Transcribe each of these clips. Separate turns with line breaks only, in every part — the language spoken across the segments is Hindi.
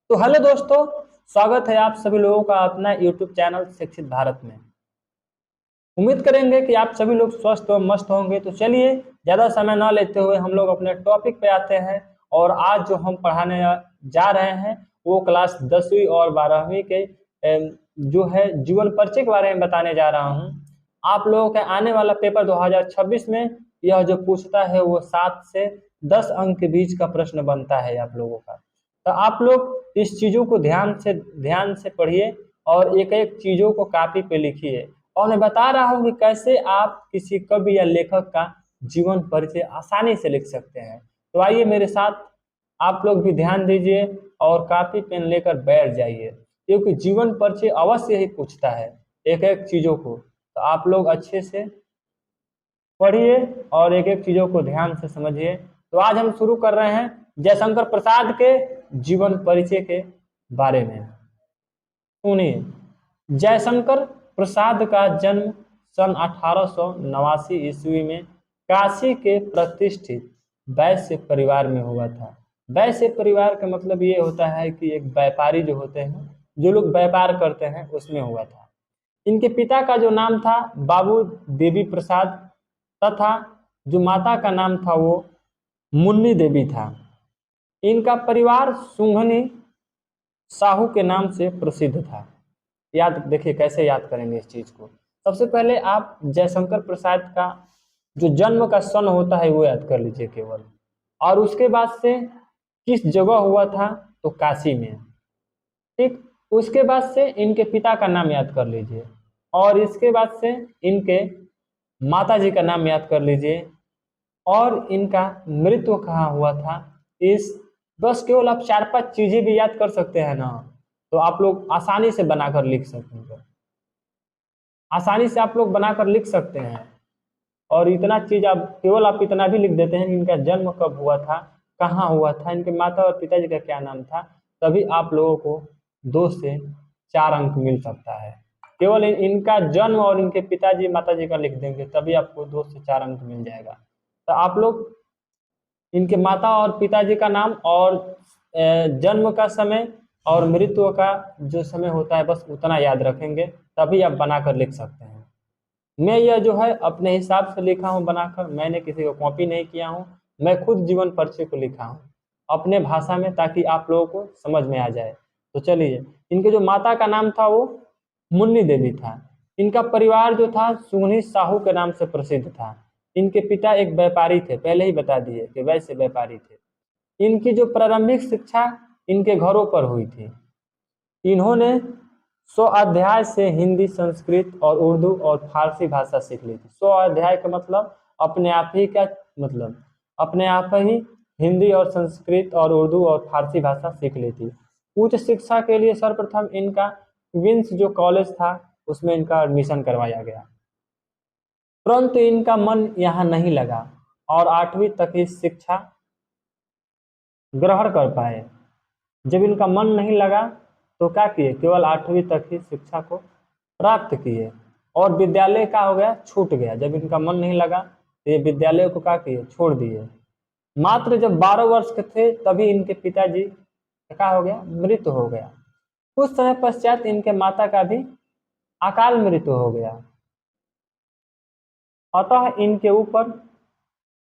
तो हेलो दोस्तों, स्वागत है आप सभी लोगों का अपना यूट्यूब चैनल शिक्षित भारत में। उम्मीद करेंगे कि आप सभी लोग स्वस्थ और मस्त होंगे। तो चलिए ज़्यादा समय ना लेते हुए हम लोग अपने टॉपिक पे आते हैं। और आज जो हम पढ़ाने जा रहे हैं वो क्लास 10वीं और 12वीं के जो है जीवन परिचय के बारे में बताने जा रहा हूँ। आप लोगों के आने वाला पेपर 2026 में यह जो पूछता है वो 7 से 10 अंक के बीच का प्रश्न बनता है आप लोगों का। तो आप लोग इस चीज़ों को ध्यान से पढ़िए और एक एक चीज़ों को कॉपी पे लिखिए। और मैं बता रहा हूँ कि कैसे आप किसी कवि या लेखक का जीवन परिचय आसानी से लिख सकते हैं। तो आइए मेरे साथ आप लोग भी ध्यान दीजिए और कॉपी पेन लेकर बैठ जाइए, क्योंकि जीवन परिचय अवश्य ही पूछता है एक एक चीज़ों को। तो आप लोग अच्छे से पढ़िए और एक एक चीज़ों को ध्यान से समझिए। तो आज हम शुरू कर रहे हैं जयशंकर प्रसाद के जीवन परिचय के बारे में। सुनिए, जयशंकर प्रसाद का जन्म सन 1889 ईस्वी में काशी के प्रतिष्ठित वैश्य परिवार में हुआ था। वैश्य परिवार का मतलब ये होता है कि एक व्यापारी जो होते हैं, जो लोग व्यापार करते हैं, उसमें हुआ था। इनके पिता का जो नाम था बाबू देवी प्रसाद तथा जो माता का नाम था वो मुन्नी देवी था। इनका परिवार सुंघनी साहू के नाम से प्रसिद्ध था। याद देखिए कैसे याद करेंगे इस चीज को। सबसे पहले आप जयशंकर प्रसाद का जो जन्म का सन होता है वो याद कर लीजिए केवल, और उसके बाद से किस जगह हुआ था तो काशी में। ठीक, उसके बाद से इनके पिता का नाम याद कर लीजिए और इसके बाद से इनके माता जी का नाम याद कर लीजिए और इनका मृत्यु कहाँ हुआ था। इस बस केवल आप 4-5 चीजें भी याद कर सकते हैं ना, तो आप लोग आसानी से बनाकर लिख सकेंगे। आसानी से आप लोग बनाकर लिख सकते हैं। और इतना चीज आप केवल आप इतना भी लिख देते हैं कि इनका जन्म कब हुआ था, कहाँ हुआ था, इनके माता और पिताजी का क्या नाम था, तभी आप लोगों को 2 से 4 अंक मिल सकता है। केवल इनका जन्म और इनके पिताजी माताजी का लिख देंगे तभी आपको 2 से 4 अंक मिल जाएगा। तो आप लोग इनके माता और पिताजी का नाम और जन्म का समय और मृत्यु का जो समय होता है बस उतना याद रखेंगे, तभी आप बनाकर लिख सकते हैं। मैं यह जो है अपने हिसाब से लिखा हूँ बनाकर, मैंने किसी को कॉपी नहीं किया हूँ। मैं खुद जीवन परिचय को लिखा हूँ अपने भाषा में, ताकि आप लोगों को समझ में आ जाए। तो चलिए, इनके जो माता का नाम था वो मुन्नी देवी था। इनका परिवार जो था सुंघनी साहू के नाम से प्रसिद्ध था। इनके पिता एक व्यापारी थे, पहले ही बता दिए कि वैसे व्यापारी थे। इनकी जो प्रारंभिक शिक्षा इनके घरों पर हुई थी। इन्होंने 100 अध्याय से हिंदी, संस्कृत और उर्दू और फारसी भाषा सीख ली थी। 100 अध्याय का मतलब अपने आप ही का मतलब अपने आप ही हिंदी और संस्कृत और उर्दू और फारसी भाषा सीख ली थी। उच्च शिक्षा के लिए सर्वप्रथम इनका क्वींस जो कॉलेज था उसमें इनका एडमिशन करवाया गया, परंतु इनका मन यहाँ नहीं लगा और 8वीं तक ही शिक्षा ग्रहण कर पाए। जब इनका मन नहीं लगा तो क्या किए, केवल 8वीं तक ही शिक्षा को प्राप्त किए और विद्यालय का हो गया छूट गया। जब इनका मन नहीं लगा तो ये विद्यालय को क्या किए, छोड़ दिए। मात्र जब 12 वर्ष के थे तभी इनके पिताजी का क्या हो गया, मृत्यु हो गया। कुछ समय पश्चात इनके माता का भी अकाल मृत्यु हो गया। अतः इनके ऊपर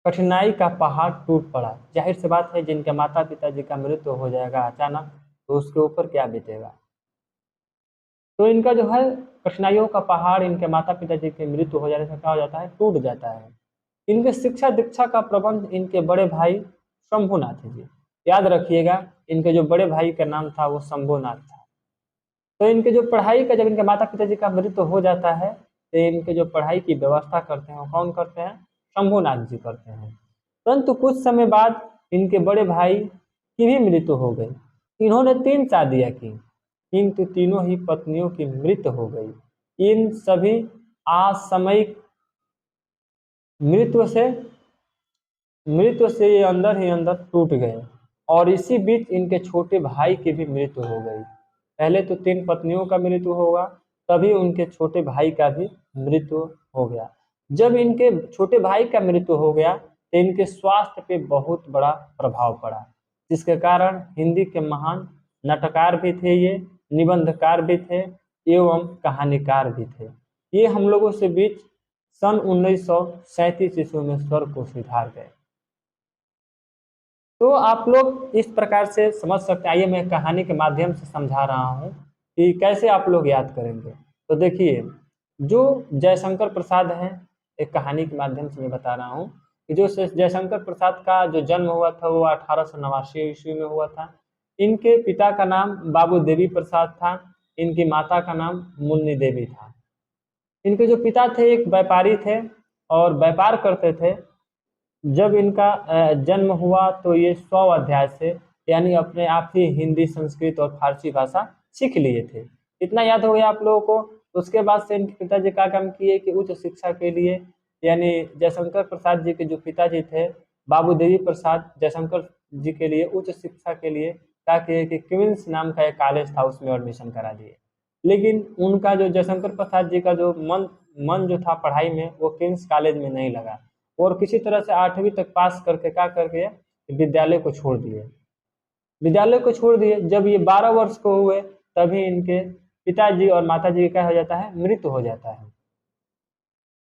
कठिनाई का पहाड़ टूट पड़ा। जाहिर सी बात है, जिनके माता पिताजी का मृत्यु हो जाएगा अचानक तो उसके ऊपर क्या बीतेगा। तो इनका जो है कठिनाइयों का पहाड़ इनके माता पिताजी की मृत्यु हो जाने से क्या हो जाता है, टूट जाता है। इनके शिक्षा दीक्षा का प्रबंध इनके बड़े भाई शंभुनाथ जी, याद रखिएगा, इनके जो बड़े भाई का नाम था वो शंभुनाथ था। तो इनके जो पढ़ाई का, जब इनके माता पिताजी का मृत्यु हो जाता है तो इनके जो पढ़ाई की व्यवस्था करते हैं वो कौन करते हैं, शंभुनाथ जी करते हैं। परंतु कुछ समय बाद इनके बड़े भाई की भी मृत्यु हो गई। इन्होंने 3 शादियां की, किंतु तीनों ही पत्नियों की मृत्यु हो गई। इन सभी असामयिक मृत्यु से ये अंदर ही अंदर टूट गए और इसी बीच इनके छोटे भाई की भी मृत्यु हो गई। पहले तो 3 पत्नियों का मृत्यु होगा, तभी उनके छोटे भाई का भी मृत्यु हो गया। जब इनके छोटे भाई का मृत्यु हो गया तो इनके स्वास्थ्य पे बहुत बड़ा प्रभाव पड़ा, जिसके कारण हिंदी के महान नाटककार भी थे, ये निबंधकार भी थे एवं कहानीकार भी थे। ये हम लोगों से बीच सन 1937 ईस्वी में स्वर्ग को सिधार गए। तो आप लोग इस प्रकार से समझ सकते हैं। आइए मैं कहानी के माध्यम से समझा रहा हूँ कि कैसे आप लोग याद करेंगे। तो देखिए, जो जयशंकर प्रसाद हैं, एक कहानी के माध्यम से मैं बता रहा हूँ कि जो जयशंकर प्रसाद का जो जन्म हुआ था वो 1889 ईस्वी में हुआ था। इनके पिता का नाम बाबू देवी प्रसाद था, इनकी माता का नाम मुन्नी देवी था। इनके जो पिता थे एक व्यापारी थे और व्यापार करते थे। जब इनका जन्म हुआ तो ये 100 अध्याय से, यानी अपने आप ही हिंदी, संस्कृत और फारसी भाषा सीख लिए थे। इतना याद हो गया आप लोगों को। उसके बाद से इनके पिताजी क्या काम किए कि उच्च शिक्षा के लिए, यानी जयशंकर प्रसाद जी के जो पिताजी थे बाबू देवी प्रसाद, जयशंकर जी के लिए उच्च शिक्षा के लिए क्या किए कि क्वींस नाम का एक कॉलेज था, उसमें एडमिशन करा दिए। लेकिन उनका जो जयशंकर प्रसाद जी का जो मन मन जो था पढ़ाई में, वो क्वींस कॉलेज में नहीं लगा और किसी तरह से 8वीं तक पास करके क्या करके विद्यालय को छोड़ दिए। विद्यालय को छोड़ दिए। जब ये 12 वर्ष को हुए तभी इनके पिताजी और माताजी का क्या हो जाता है, मृत्यु हो जाता है।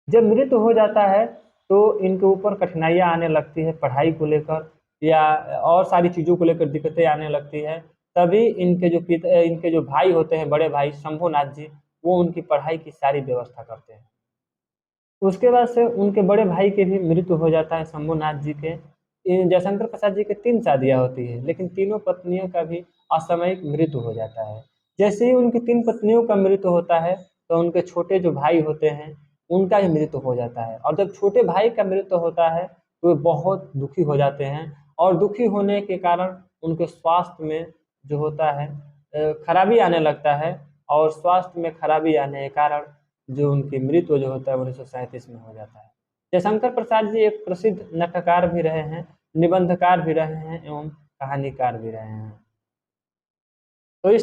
जब मृत्यु हो जाता है तो इनके ऊपर कठिनाइयां आने लगती है पढ़ाई को लेकर या और सारी चीज़ों को लेकर दिक्कतें आने लगती है। तभी इनके जो भाई होते हैं, बड़े भाई शंभुनाथ जी, वो उनकी पढ़ाई की सारी व्यवस्था करते हैं। उसके बाद से उनके बड़े भाई की भी मृत्यु हो जाता है, शंभुनाथ जी के। जयशंकर प्रसाद जी की 3 शादियाँ होती है, लेकिन तीनों पत्नियों का भी असामयिक मृत्यु हो जाता है। जैसे ही उनकी 3 पत्नियों का मृत्यु होता है तो उनके छोटे जो भाई होते हैं उनका भी मृत्यु हो जाता है। और जब छोटे भाई का मृत्यु होता है तो वे बहुत दुखी हो जाते हैं और दुखी होने के कारण उनके स्वास्थ्य में जो होता है खराबी आने लगता है और स्वास्थ्य में खराबी आने के कारण जो उनकी मृत्यु जो होता है 1937 में हो जाता है। जयशंकर प्रसाद जी एक प्रसिद्ध नाटककार भी रहे हैं, निबंधकार भी रहे हैं एवं कहानीकार भी रहे हैं। तो इस